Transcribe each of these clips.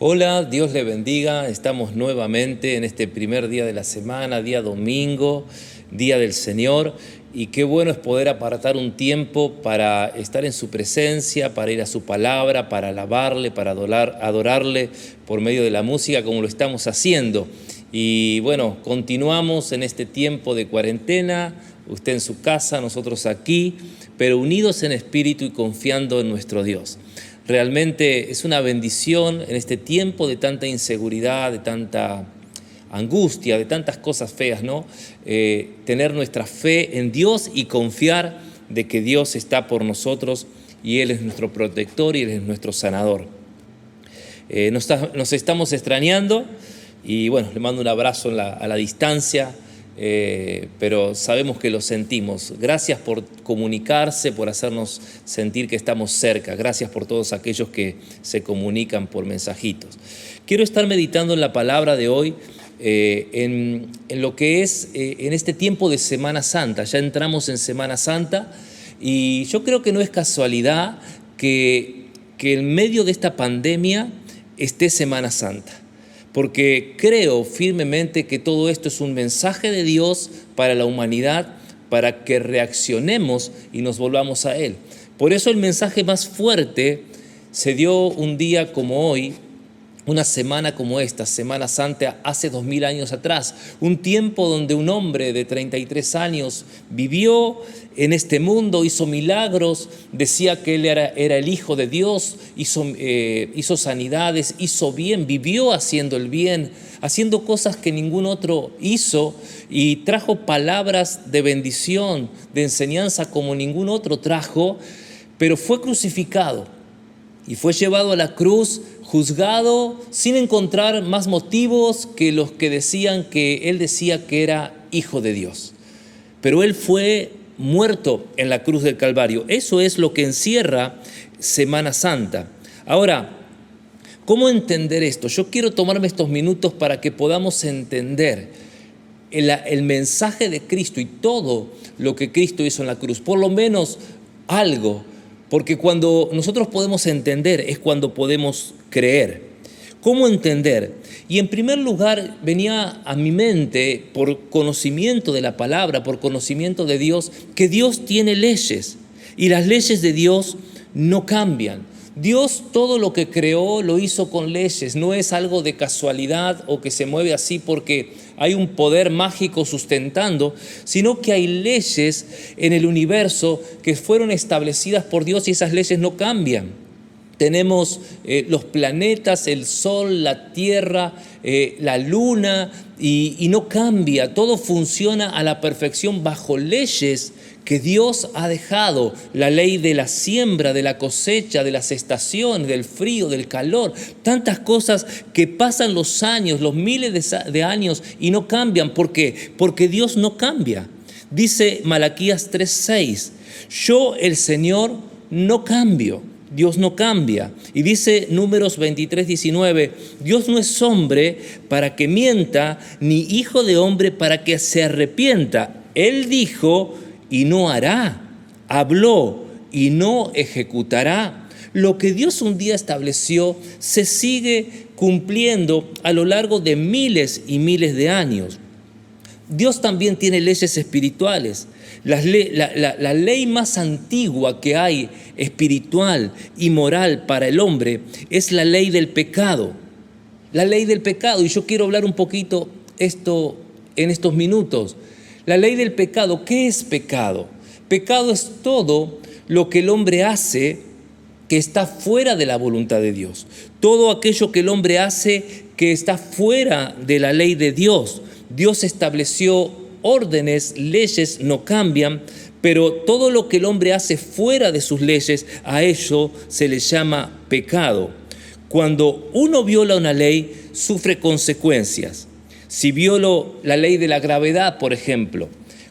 Hola, Dios le bendiga. Estamos nuevamente en este primer día de la semana, día domingo, día del Señor. Y qué bueno es poder apartar un tiempo para estar en su presencia, para ir a su palabra, para alabarle, para adorarle por medio de la música como lo estamos haciendo. Y bueno, continuamos en este tiempo de cuarentena, usted en su casa, nosotros aquí, pero unidos en espíritu y confiando en nuestro Dios. Realmente es una bendición en este tiempo de tanta inseguridad, de tanta angustia, de tantas cosas feas, ¿no? Tener nuestra fe en Dios y confiar de que Dios está por nosotros y Él es nuestro protector y Él es nuestro sanador. Nos estamos extrañando y bueno, le mando un abrazo a la distancia. Pero sabemos que lo sentimos. Gracias por comunicarse, por hacernos sentir que estamos cerca. Gracias por todos aquellos que se comunican por mensajitos. Quiero estar meditando en la palabra de hoy, en lo que es en este tiempo de Semana Santa. Ya entramos en Semana Santa y yo creo que no es casualidad que en medio de esta pandemia esté Semana Santa. Porque creo firmemente que todo esto es un mensaje de Dios para la humanidad, para que reaccionemos y nos volvamos a Él. Por eso el mensaje más fuerte se dio un día como hoy, una semana como esta, Semana Santa, hace 2000 años atrás, un tiempo donde un hombre de 33 años vivió en este mundo, hizo milagros, decía que él era el Hijo de Dios, hizo sanidades, hizo bien, vivió haciendo el bien, haciendo cosas que ningún otro hizo y trajo palabras de bendición, de enseñanza como ningún otro trajo, pero fue crucificado y fue llevado a la cruz, juzgado, sin encontrar más motivos que los que decían que él decía que era Hijo de Dios. Pero él fue muerto en la cruz del Calvario. Eso es lo que encierra Semana Santa. Ahora, ¿cómo entender esto? Yo quiero tomarme estos minutos para que podamos entender el mensaje de Cristo y todo lo que Cristo hizo en la cruz. Por lo menos algo. Porque cuando nosotros podemos entender es cuando podemos creer. ¿Cómo entender? Y en primer lugar venía a mi mente, por conocimiento de la palabra, por conocimiento de Dios, que Dios tiene leyes y las leyes de Dios no cambian. Dios todo lo que creó lo hizo con leyes, no es algo de casualidad o que se mueve así porque hay un poder mágico sustentando, sino que hay leyes en el universo que fueron establecidas por Dios y esas leyes no cambian. Tenemos los planetas, el sol, la tierra, la luna y no cambia, todo funciona a la perfección bajo leyes que Dios ha dejado, la ley de la siembra, de la cosecha, de las estaciones, del frío, del calor, tantas cosas que pasan los años, los miles de años y no cambian. ¿Por qué? Porque Dios no cambia. Dice Malaquías 3:6, yo el Señor no cambio. Dios no cambia. Y dice Números 23:19, Dios no es hombre para que mienta, ni hijo de hombre para que se arrepienta. Él dijo y no hará, habló y no ejecutará. Lo que Dios un día estableció se sigue cumpliendo a lo largo de miles y miles de años. Dios también tiene leyes espirituales. La ley más antigua que hay, espiritual y moral para el hombre, es la ley del pecado. La ley del pecado, y yo quiero hablar un poquito esto en estos minutos. La ley del pecado, ¿qué es pecado? Pecado es todo lo que el hombre hace que está fuera de la voluntad de Dios. Todo aquello que el hombre hace que está fuera de la ley de Dios. Dios estableció órdenes, leyes no cambian, pero todo lo que el hombre hace fuera de sus leyes, a ello se le llama pecado. Cuando uno viola una ley, sufre consecuencias. Si violo la ley de la gravedad, por ejemplo,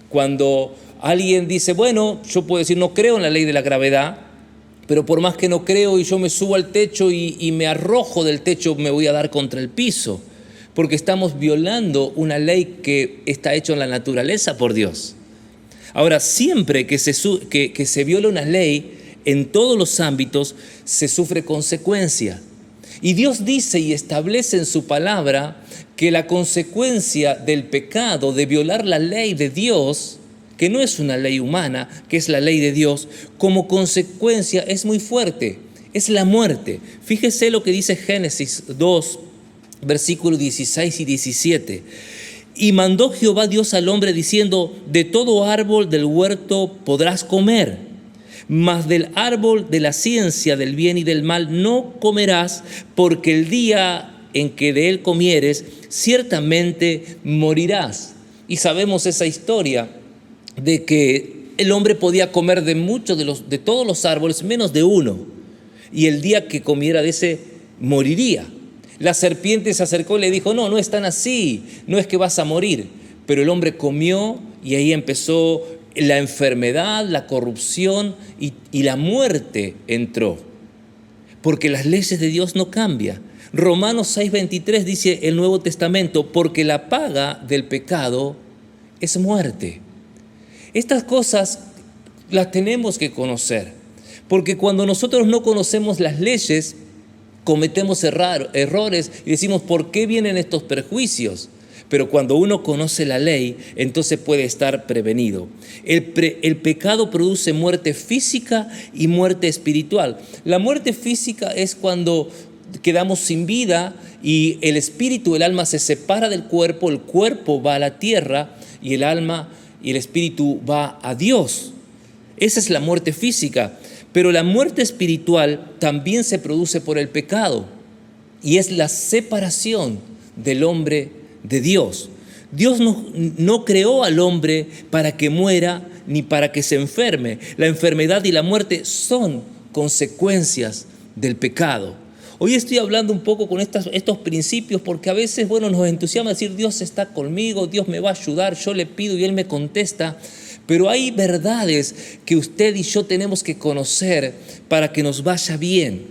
cuando alguien dice, bueno, yo puedo decir, no creo en la ley de la gravedad, pero por más que no creo y yo me subo al techo y me arrojo del techo, me voy a dar contra el piso, porque estamos violando una ley que está hecha en la naturaleza por Dios. Ahora, siempre que se viola una ley, en todos los ámbitos se sufre consecuencia. Y Dios dice y establece en su palabra que la consecuencia del pecado, de violar la ley de Dios, que no es una ley humana, que es la ley de Dios, como consecuencia es muy fuerte, es la muerte. Fíjese lo que dice Génesis 2, versículos 16 y 17. Y mandó Jehová Dios al hombre diciendo: de todo árbol del huerto podrás comer, mas del árbol de la ciencia del bien y del mal no comerás, porque el día en que de él comieres, ciertamente morirás. Y sabemos esa historia de que el hombre podía comer de todos los árboles, menos de uno, y el día que comiera de ese, moriría. La serpiente se acercó y le dijo: no es tan así, no es que vas a morir. Pero el hombre comió y ahí empezó la enfermedad, la corrupción y la muerte entró. Porque las leyes de Dios no cambian. Romanos 6:23 dice el Nuevo Testamento: porque la paga del pecado es muerte. Estas cosas las tenemos que conocer, porque cuando nosotros no conocemos las leyes, cometemos errores y decimos: ¿por qué vienen estos perjuicios? Pero cuando uno conoce la ley, entonces puede estar prevenido. El pecado produce muerte física y muerte espiritual. La muerte física es cuando quedamos sin vida y el espíritu, el alma se separa del cuerpo, el cuerpo va a la tierra y el alma y el espíritu va a Dios. Esa es la muerte física. Pero la muerte espiritual también se produce por el pecado y es la separación del hombre de Dios. Dios no creó al hombre para que muera ni para que se enferme. La enfermedad y la muerte son consecuencias del pecado. Hoy estoy hablando un poco con estos principios porque a veces, nos entusiasma decir: Dios está conmigo, Dios me va a ayudar, yo le pido y Él me contesta. Pero hay verdades que usted y yo tenemos que conocer para que nos vaya bien.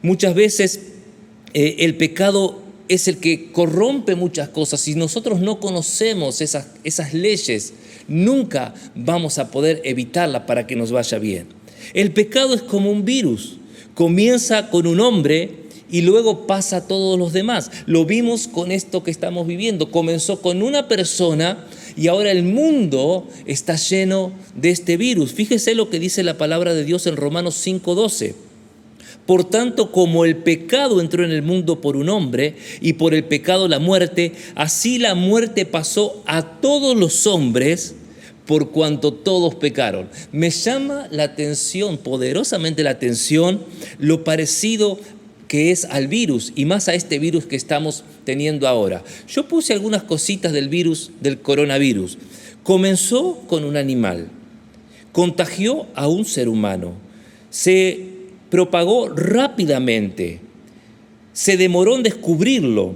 Muchas veces el pecado es el que corrompe muchas cosas. Si nosotros no conocemos esas leyes, nunca vamos a poder evitarlas para que nos vaya bien. El pecado es como un virus. Comienza con un hombre y luego pasa a todos los demás. Lo vimos con esto que estamos viviendo. Comenzó con una persona y ahora el mundo está lleno de este virus. Fíjese lo que dice la palabra de Dios en Romanos 5:12. Por tanto, como el pecado entró en el mundo por un hombre y por el pecado la muerte, así la muerte pasó a todos los hombres por cuanto todos pecaron. Me llama la atención, poderosamente la atención, lo parecido que es al virus y más a este virus que estamos teniendo ahora. Yo puse algunas cositas del virus, del coronavirus. Comenzó con un animal, contagió a un ser humano, se propagó rápidamente, se demoró en descubrirlo.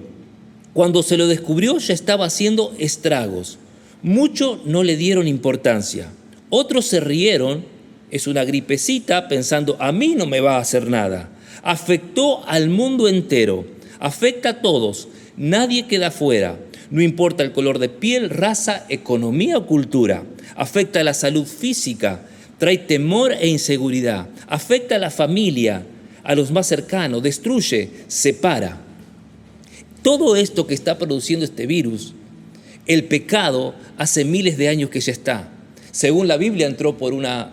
Cuando se lo descubrió ya estaba haciendo estragos. Muchos no le dieron importancia, otros se rieron, es una gripecita, pensando: a mí no me va a hacer nada. Afectó al mundo entero, afecta a todos, nadie queda fuera, no importa el color de piel, raza, economía o cultura. Afecta a la salud física, trae temor e inseguridad, afecta a la familia, a los más cercanos, destruye, separa. Todo esto que está produciendo este virus, el pecado, hace miles de años que ya está. Según la Biblia, entró por una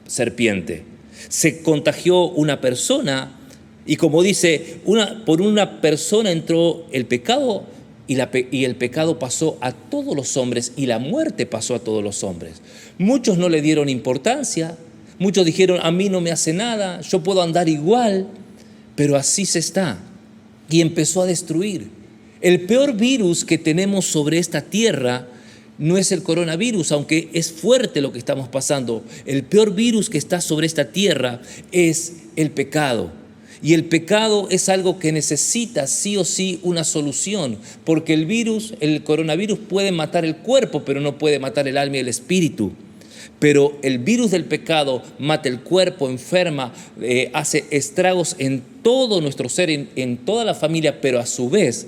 serpiente, se contagió una persona. Y como dice, por una persona entró el pecado y el pecado pasó a todos los hombres y la muerte pasó a todos los hombres. Muchos no le dieron importancia, muchos dijeron: a mí no me hace nada, yo puedo andar igual, pero así se está. Y empezó a destruir. El peor virus que tenemos sobre esta tierra no es el coronavirus, aunque es fuerte lo que estamos pasando. El peor virus que está sobre esta tierra es el pecado. Y el pecado es algo que necesita sí o sí una solución, porque el coronavirus puede matar el cuerpo, pero no puede matar el alma y el espíritu. Pero el virus del pecado mata el cuerpo, enferma, hace estragos en todo nuestro ser, en toda la familia, pero a su vez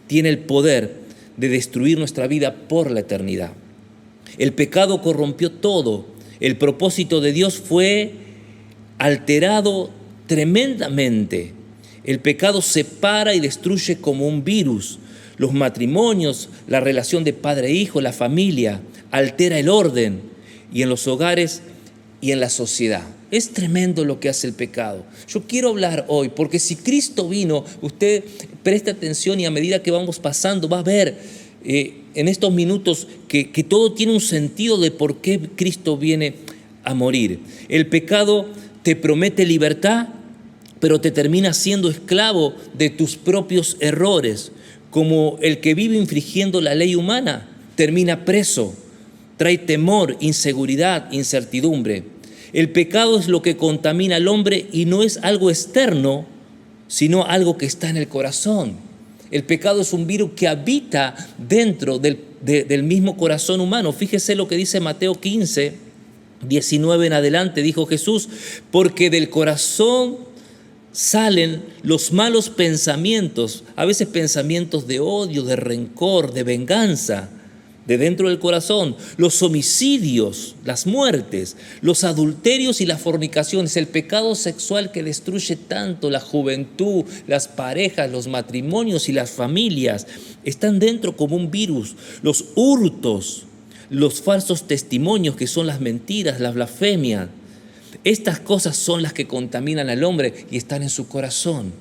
tiene el poder de destruir nuestra vida por la eternidad. El pecado corrompió todo. El propósito de Dios fue alterado tremendamente. El pecado separa y destruye como un virus. Los matrimonios, la relación de padre e hijo, la familia, altera el orden y en los hogares y en la sociedad. Es tremendo lo que hace el pecado. Yo quiero hablar hoy, porque si Cristo vino, usted preste atención y a medida que vamos pasando va a ver en estos minutos que todo tiene un sentido de por qué Cristo viene a morir. El pecado te promete libertad, pero te termina siendo esclavo de tus propios errores. Como el que vive infringiendo la ley humana, termina preso, trae temor, inseguridad, incertidumbre. El pecado es lo que contamina al hombre y no es algo externo, sino algo que está en el corazón. El pecado es un virus que habita dentro del mismo corazón humano. Fíjese lo que dice Mateo 15, 19 en adelante, dijo Jesús, porque del corazón salen los malos pensamientos, a veces pensamientos de odio, de rencor, de venganza, de dentro del corazón, los homicidios, las muertes, los adulterios y las fornicaciones, el pecado sexual que destruye tanto la juventud, las parejas, los matrimonios y las familias, están dentro como un virus. Los hurtos, los falsos testimonios que son las mentiras, la blasfemia, estas cosas son las que contaminan al hombre y están en su corazón.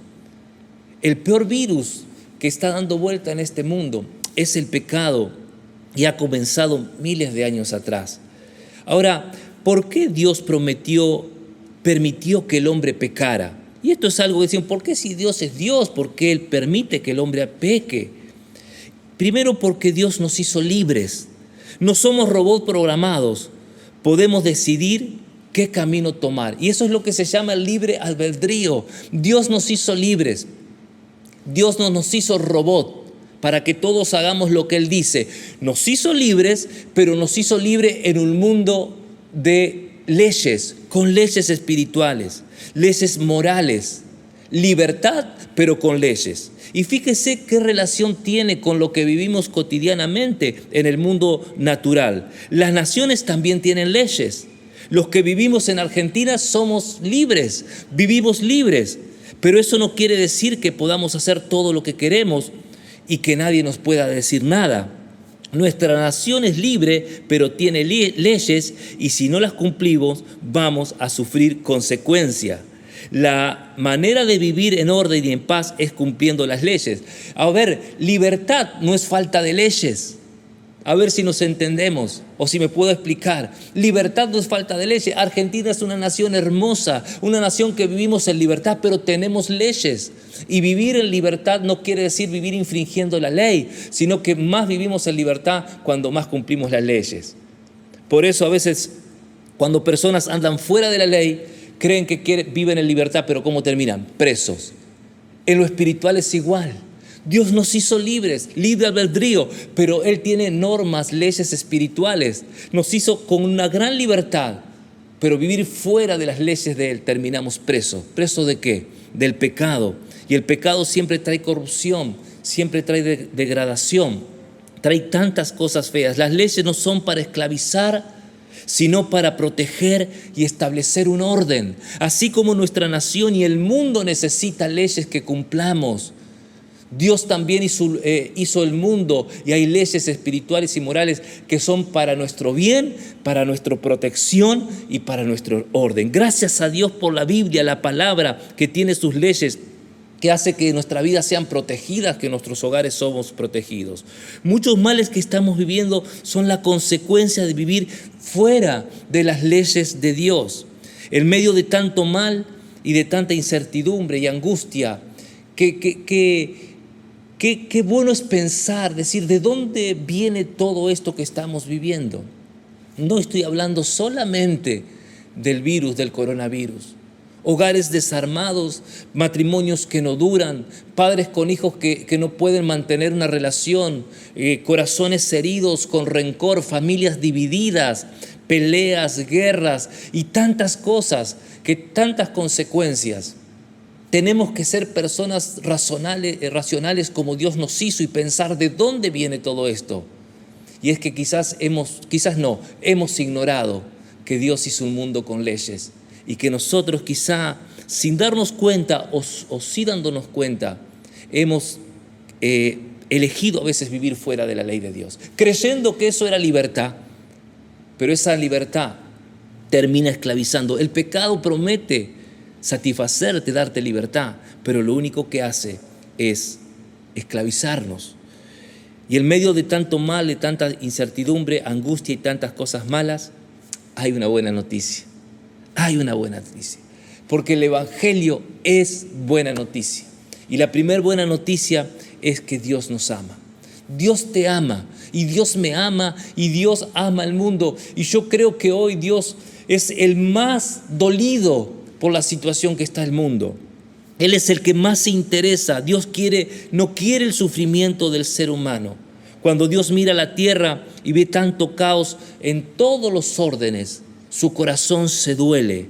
El peor virus que está dando vuelta en este mundo es el pecado y ha comenzado miles de años atrás. Ahora, ¿por qué Dios permitió que el hombre pecara? Y esto es algo que dicen, ¿por qué si Dios es Dios? ¿Por qué Él permite que el hombre peque? Primero porque Dios nos hizo libres. No somos robots programados. Podemos decidir qué camino tomar. Y eso es lo que se llama el libre albedrío. Dios nos hizo libres. Dios no nos hizo robot para que todos hagamos lo que Él dice. Nos hizo libres, pero nos hizo libres en un mundo de leyes, con leyes espirituales, leyes morales, libertad, pero con leyes. Y fíjese qué relación tiene con lo que vivimos cotidianamente en el mundo natural. Las naciones también tienen leyes. Los que vivimos en Argentina somos libres, vivimos libres, pero eso no quiere decir que podamos hacer todo lo que queremos y que nadie nos pueda decir nada. Nuestra nación es libre, pero tiene leyes y si no las cumplimos vamos a sufrir consecuencias. La manera de vivir en orden y en paz es cumpliendo las leyes. A ver, libertad no es falta de leyes. A ver si nos entendemos o si me puedo explicar. Libertad no es falta de leyes. Argentina es una nación hermosa, una nación que vivimos en libertad, pero tenemos leyes. Y vivir en libertad no quiere decir vivir infringiendo la ley, sino que más vivimos en libertad cuando más cumplimos las leyes. Por eso a veces cuando personas andan fuera de la ley, creen que viven en libertad, pero ¿cómo terminan? Presos. En lo espiritual es igual. Dios nos hizo libres, libre albedrío, pero Él tiene normas, leyes espirituales. Nos hizo con una gran libertad, pero vivir fuera de las leyes de Él terminamos presos. ¿Presos de qué? Del pecado. Y el pecado siempre trae corrupción, siempre trae degradación, trae tantas cosas feas. Las leyes no son para esclavizar, sino para proteger y establecer un orden. Así como nuestra nación y el mundo necesita leyes que cumplamos, Dios también hizo el mundo y hay leyes espirituales y morales que son para nuestro bien, para nuestra protección y para nuestro orden. Gracias a Dios por la Biblia, la palabra que tiene sus leyes, que hace que nuestra vida sean protegidas, que nuestros hogares somos protegidos. Muchos males que estamos viviendo son la consecuencia de vivir fuera de las leyes de Dios. En medio de tanto mal y de tanta incertidumbre y angustia, Qué bueno es pensar, decir, ¿de dónde viene todo esto que estamos viviendo? No estoy hablando solamente del virus, del coronavirus. Hogares desarmados, matrimonios que no duran, padres con hijos que no pueden mantener una relación, corazones heridos con rencor, familias divididas, peleas, guerras y tantas cosas, tantas consecuencias. Tenemos que ser personas racionales como Dios nos hizo y pensar de dónde viene todo esto. Y es que hemos ignorado que Dios hizo un mundo con leyes y que nosotros quizá sin darnos cuenta o sí dándonos cuenta, hemos elegido a veces vivir fuera de la ley de Dios, creyendo que eso era libertad, pero esa libertad termina esclavizando. El pecado promete satisfacerte, darte libertad, pero lo único que hace es esclavizarnos. Y en medio de tanto mal, de tanta incertidumbre, angustia y tantas cosas malas, hay una buena noticia. Hay una buena noticia. Porque el Evangelio es buena noticia. Y la primera buena noticia es que Dios nos ama. Dios te ama y Dios me ama y Dios ama al mundo. Y yo creo que hoy Dios es el más dolido por la situación que está el mundo. Él es el que más se interesa. Dios no quiere el sufrimiento del ser humano. Cuando Dios mira la tierra y ve tanto caos en todos los órdenes, su corazón se duele.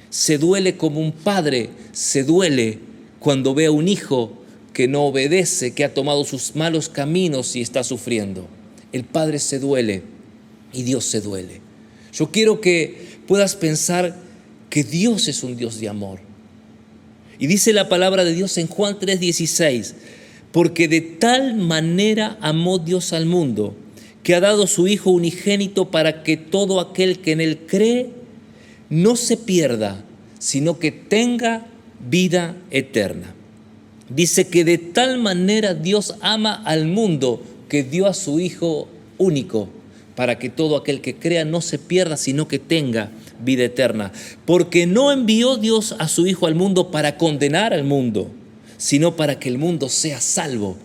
Se duele como un padre se duele cuando ve a un hijo que no obedece, que ha tomado sus malos caminos y está sufriendo. El padre se duele y Dios se duele. Yo quiero que puedas pensar que Dios es un Dios de amor. Y dice la palabra de Dios en Juan 3:16, porque de tal manera amó Dios al mundo, que ha dado su Hijo unigénito para que todo aquel que en Él cree no se pierda, sino que tenga vida eterna. Dice que de tal manera Dios ama al mundo que dio a su Hijo único, para que todo aquel que crea no se pierda, sino que tenga vida eterna. Porque no envió Dios a su Hijo al mundo para condenar al mundo, sino para que el mundo sea salvo.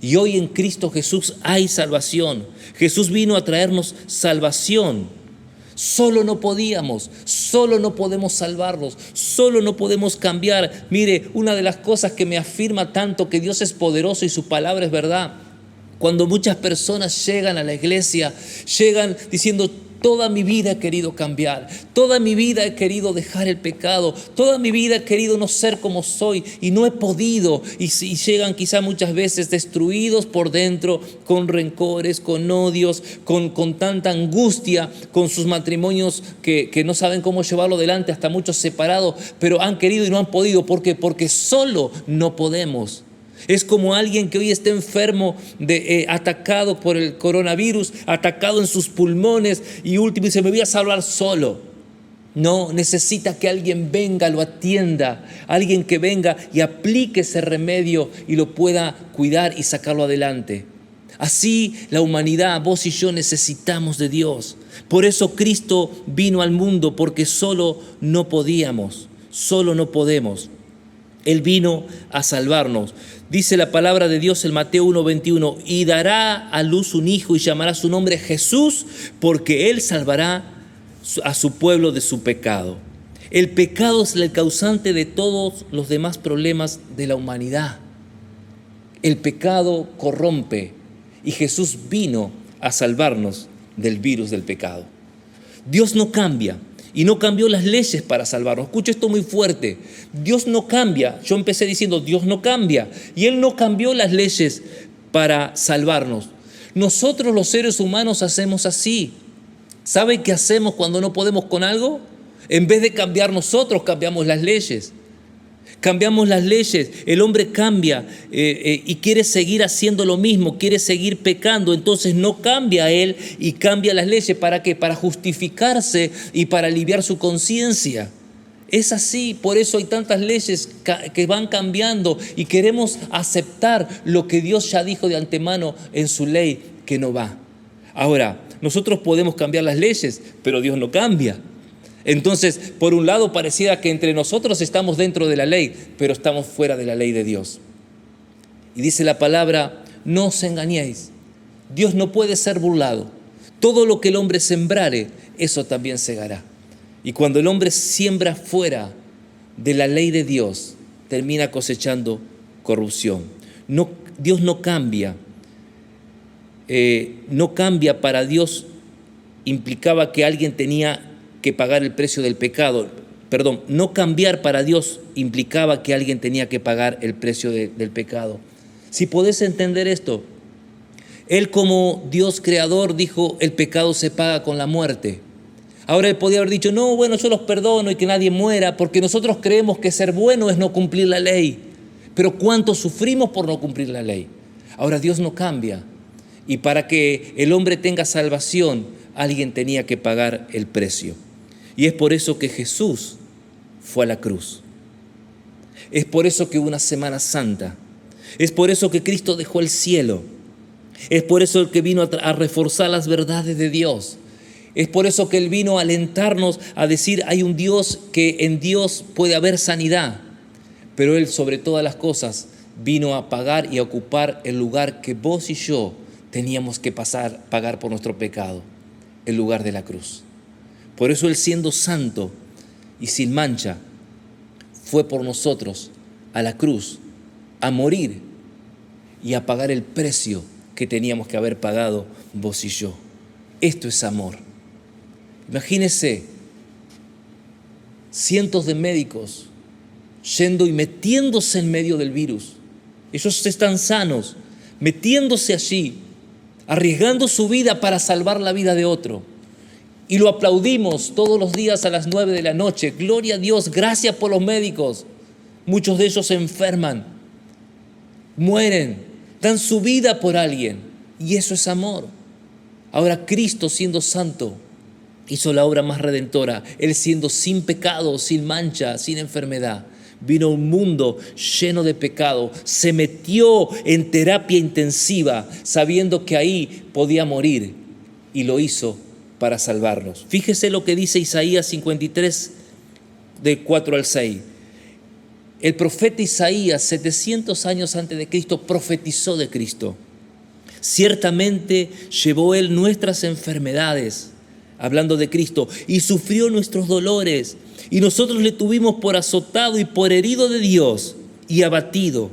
Y hoy en Cristo Jesús hay salvación. Jesús vino a traernos salvación. Solo no podíamos, solo no podemos salvarnos, solo no podemos cambiar. Mire, una de las cosas que me afirma tanto que Dios es poderoso y su palabra es verdad, cuando muchas personas llegan a la iglesia, llegan diciendo: toda mi vida he querido cambiar, toda mi vida he querido dejar el pecado, toda mi vida he querido no ser como soy y no he podido. Y llegan quizá muchas veces destruidos por dentro, con rencores, con odios, con tanta angustia, con sus matrimonios que no saben cómo llevarlo adelante, hasta muchos separados, pero han querido y no han podido. ¿Por qué? Porque solo no podemos. Es como alguien que hoy está enfermo, atacado por el coronavirus, atacado en sus pulmones y último dice: me voy a salvar solo. No, necesita que alguien venga, lo atienda, alguien que venga y aplique ese remedio y lo pueda cuidar y sacarlo adelante. Así la humanidad, vos y yo necesitamos de Dios. Por eso Cristo vino al mundo, porque solo no podíamos, solo no podemos. Él vino a salvarnos. Dice la palabra de Dios en Mateo 1:21, y dará a luz un hijo y llamará su nombre Jesús, porque Él salvará a su pueblo de su pecado. El pecado es el causante de todos los demás problemas de la humanidad. El pecado corrompe y Jesús vino a salvarnos del virus del pecado. Dios no cambia. Y no cambió las leyes para salvarnos. Escucha esto muy fuerte. Dios no cambia. Yo empecé diciendo: Dios no cambia. Y Él no cambió las leyes para salvarnos. Nosotros los seres humanos hacemos así. ¿Sabe qué hacemos cuando no podemos con algo? En vez de cambiar nosotros, cambiamos las leyes. Cambiamos las leyes, el hombre cambia y quiere seguir haciendo lo mismo, quiere seguir pecando, entonces no cambia él y cambia las leyes. ¿Para qué? Para justificarse y para aliviar su conciencia. Es así, por eso hay tantas leyes que van cambiando y queremos aceptar lo que Dios ya dijo de antemano en su ley que no va. Ahora, nosotros podemos cambiar las leyes, pero Dios no cambia. Entonces, por un lado, pareciera que entre nosotros estamos dentro de la ley, pero estamos fuera de la ley de Dios. Y dice la palabra: no os engañéis. Dios no puede ser burlado. Todo lo que el hombre sembrare, eso también segará. Y cuando el hombre siembra fuera de la ley de Dios, termina cosechando corrupción. No, Dios no cambia. No cambia para Dios implicaba que alguien tenía que pagar el precio del pecado. Perdón, no cambiar para Dios implicaba que alguien tenía que pagar el precio del pecado. Si podés entender esto, Él como Dios creador dijo: el pecado se paga con la muerte. Ahora él podía haber dicho, no, bueno, yo los perdono y que nadie muera, porque nosotros creemos que ser bueno es no cumplir la ley. Pero ¿cuánto sufrimos por no cumplir la ley? Ahora Dios no cambia. Y para que el hombre tenga salvación, alguien tenía que pagar el precio. Y es por eso que Jesús fue a la cruz. Es por eso que hubo una Semana Santa. Es por eso que Cristo dejó el cielo. Es por eso que vino a reforzar las verdades de Dios. Es por eso que Él vino a alentarnos a decir, hay un Dios, que en Dios puede haber sanidad. Pero Él, sobre todas las cosas, vino a pagar y a ocupar el lugar que vos y yo teníamos que pagar por nuestro pecado, el lugar de la cruz. Por eso Él, siendo santo y sin mancha, fue por nosotros a la cruz, a morir y a pagar el precio que teníamos que haber pagado vos y yo. Esto es amor. Imagínense cientos de médicos yendo y metiéndose en medio del virus. Ellos están sanos, metiéndose allí, arriesgando su vida para salvar la vida de otro. Y lo aplaudimos todos los días a las 9 de la noche. Gloria a Dios, gracias por los médicos. Muchos de ellos se enferman, mueren, dan su vida por alguien. Y eso es amor. Ahora Cristo, siendo santo, hizo la obra más redentora. Él, siendo sin pecado, sin mancha, sin enfermedad, vino a un mundo lleno de pecado, se metió en terapia intensiva sabiendo que ahí podía morir y lo hizo para salvarnos. Fíjese lo que dice Isaías 53, de 4 al 6. El profeta Isaías, 700 años antes de Cristo, profetizó de Cristo. Ciertamente llevó Él nuestras enfermedades, hablando de Cristo, y sufrió nuestros dolores. Y nosotros le tuvimos por azotado y por herido de Dios y abatido.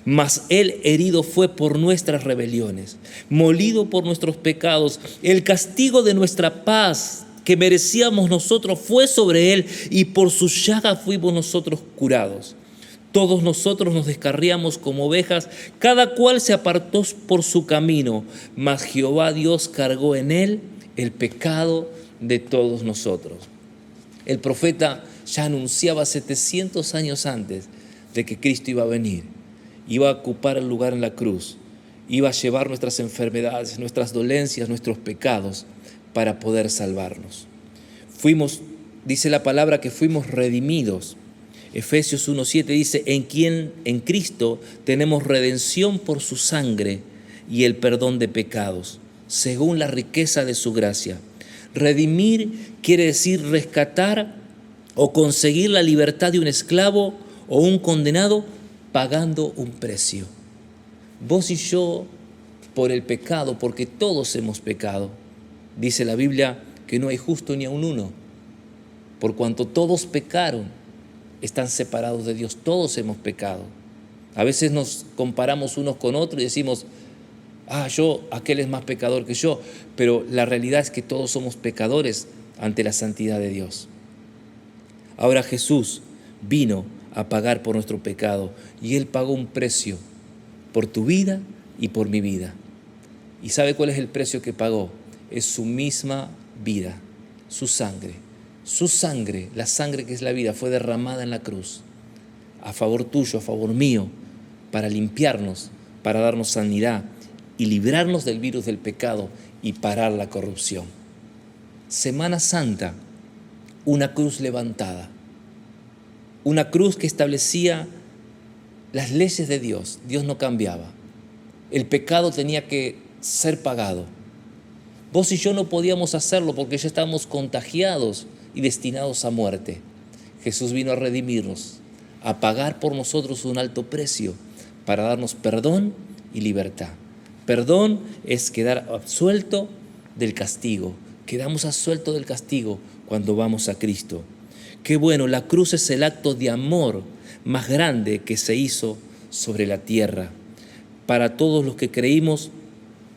Mas Él herido fue por nuestras rebeliones, molido por nuestros pecados. El castigo de nuestra paz que merecíamos nosotros fue sobre Él, y por su llaga fuimos nosotros curados. Todos nosotros nos descarriamos como ovejas, cada cual se apartó por su camino, mas Jehová Dios cargó en Él el pecado de todos nosotros. El profeta ya anunciaba 700 años antes de que Cristo iba a venir. Iba a ocupar el lugar en la cruz. Iba a llevar nuestras enfermedades, nuestras dolencias, nuestros pecados para poder salvarnos. Dice la palabra que fuimos redimidos. Efesios 1:7 dice, en Cristo tenemos redención por su sangre y el perdón de pecados, según la riqueza de su gracia. Redimir quiere decir rescatar o conseguir la libertad de un esclavo o un condenado pagando un precio. Vos y yo, por el pecado, porque todos hemos pecado, dice la Biblia que no hay justo ni aun uno. Por cuanto todos pecaron, están separados de Dios, todos hemos pecado. A veces nos comparamos unos con otros y decimos, aquel es más pecador que yo, pero la realidad es que todos somos pecadores ante la santidad de Dios. Ahora Jesús vino a pagar por nuestro pecado y Él pagó un precio por tu vida y por mi vida. ¿Y sabe cuál es el precio que pagó? Es su misma vida, su sangre. Su sangre, la sangre que es la vida, fue derramada en la cruz a favor tuyo, a favor mío, para limpiarnos, para darnos sanidad y librarnos del virus del pecado y parar la corrupción. Semana Santa, una cruz levantada, una cruz que establecía las leyes de Dios. Dios no cambiaba. El pecado tenía que ser pagado. Vos y yo no podíamos hacerlo porque ya estábamos contagiados y destinados a muerte. Jesús vino a redimirnos, a pagar por nosotros un alto precio para darnos perdón y libertad. Perdón es quedar absuelto del castigo. Quedamos absueltos del castigo cuando vamos a Cristo. Qué bueno, la cruz es el acto de amor más grande que se hizo sobre la tierra. Para todos los que creímos,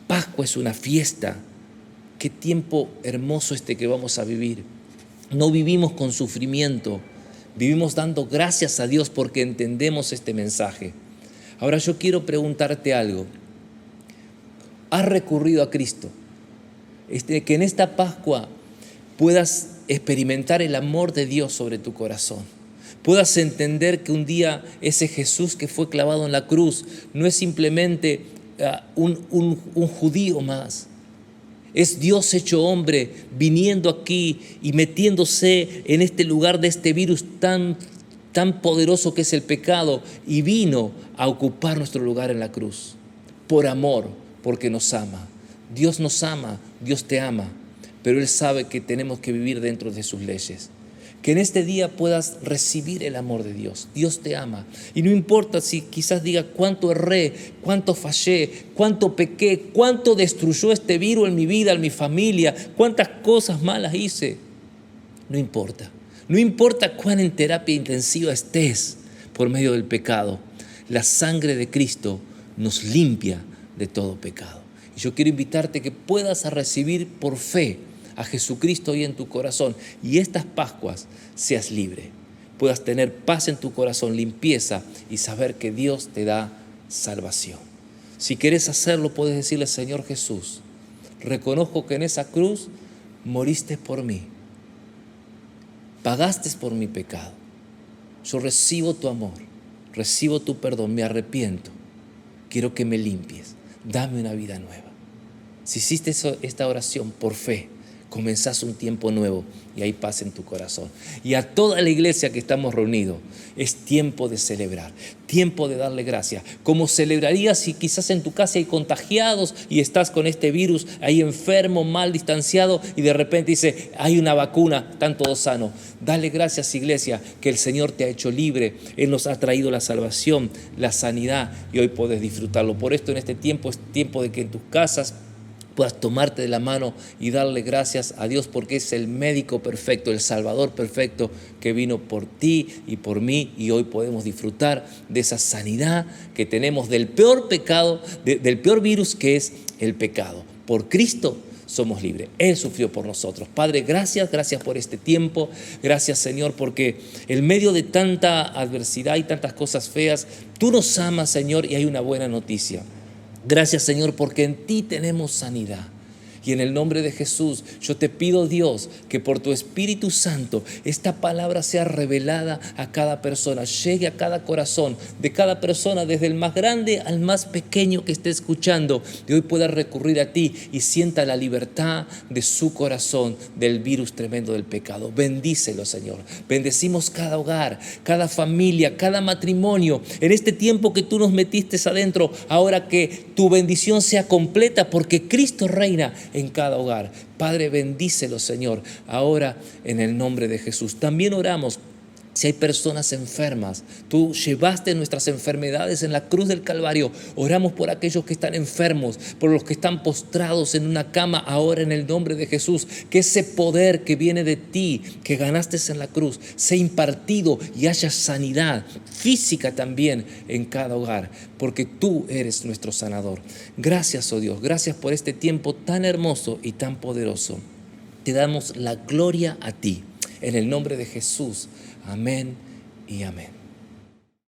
Pascua es una fiesta. Qué tiempo hermoso que vamos a vivir. No vivimos con sufrimiento, vivimos dando gracias a Dios porque entendemos este mensaje. Ahora yo quiero preguntarte algo. ¿Has recurrido a Cristo? Que en esta Pascua puedas experimentar el amor de Dios sobre tu corazón. Puedas entender que un día ese Jesús que fue clavado en la cruz no es simplemente un judío más. Es Dios hecho hombre viniendo aquí y metiéndose en este lugar de este virus tan poderoso que es el pecado, y vino a ocupar nuestro lugar en la cruz. Por amor, porque nos ama. Dios nos ama, Dios te ama, pero Él sabe que tenemos que vivir dentro de sus leyes. Que en este día puedas recibir el amor de Dios. Dios te ama. Y no importa si quizás diga cuánto erré, cuánto fallé, cuánto pequé, cuánto destruyó este virus en mi vida, en mi familia, cuántas cosas malas hice. No importa. No importa cuán en terapia intensiva estés por medio del pecado. La sangre de Cristo nos limpia de todo pecado. Y yo quiero invitarte que puedas recibir por fe a Jesucristo hoy en tu corazón, y estas Pascuas seas libre, puedas tener paz en tu corazón, limpieza, y saber que Dios te da salvación. Si quieres hacerlo, puedes decirle: Señor Jesús, reconozco que en esa cruz moriste por mí, pagaste por mi pecado. Yo recibo tu amor, recibo tu perdón, me arrepiento, quiero que me limpies, dame una vida nueva. Si hiciste esta oración por fe, comenzás un tiempo nuevo y hay paz en tu corazón. Y a toda la iglesia que estamos reunidos, es tiempo de celebrar, tiempo de darle gracias. Como celebrarías si quizás en tu casa hay contagiados y estás con este virus ahí enfermo, mal distanciado, y de repente dice: hay una vacuna, están todos sanos. Dale gracias, iglesia, que el Señor te ha hecho libre. Él nos ha traído la salvación, la sanidad, y hoy puedes disfrutarlo. Por esto en este tiempo es tiempo de que en tus casas puedas tomarte de la mano y darle gracias a Dios, porque es el médico perfecto, el Salvador perfecto, que vino por ti y por mí, y hoy podemos disfrutar de esa sanidad que tenemos del peor pecado, del peor virus, que es el pecado. Por Cristo somos libres. Él sufrió por nosotros. Padre, gracias por este tiempo. Gracias, Señor, porque en medio de tanta adversidad y tantas cosas feas, tú nos amas, Señor, y hay una buena noticia. Gracias, Señor, porque en ti tenemos sanidad. Y en el nombre de Jesús, yo te pido, Dios, que por tu Espíritu Santo esta palabra sea revelada a cada persona, llegue a cada corazón de cada persona, desde el más grande al más pequeño que esté escuchando, y hoy pueda recurrir a ti y sienta la libertad de su corazón del virus tremendo del pecado. Bendícelo, Señor. Bendecimos cada hogar, cada familia, cada matrimonio, en este tiempo que tú nos metiste adentro, ahora que tu bendición sea completa, porque Cristo reina en cada hogar. Padre, bendícelo, Señor, ahora en el nombre de Jesús. También oramos si hay personas enfermas. Tú llevaste nuestras enfermedades en la cruz del Calvario. Oramos por aquellos que están enfermos, por los que están postrados en una cama ahora en el nombre de Jesús. Que ese poder que viene de ti, que ganaste en la cruz, sea impartido y haya sanidad física también en cada hogar, porque tú eres nuestro sanador. Gracias, oh Dios, gracias por este tiempo tan hermoso y tan poderoso. Te damos la gloria a ti, en el nombre de Jesús. Amén y amén.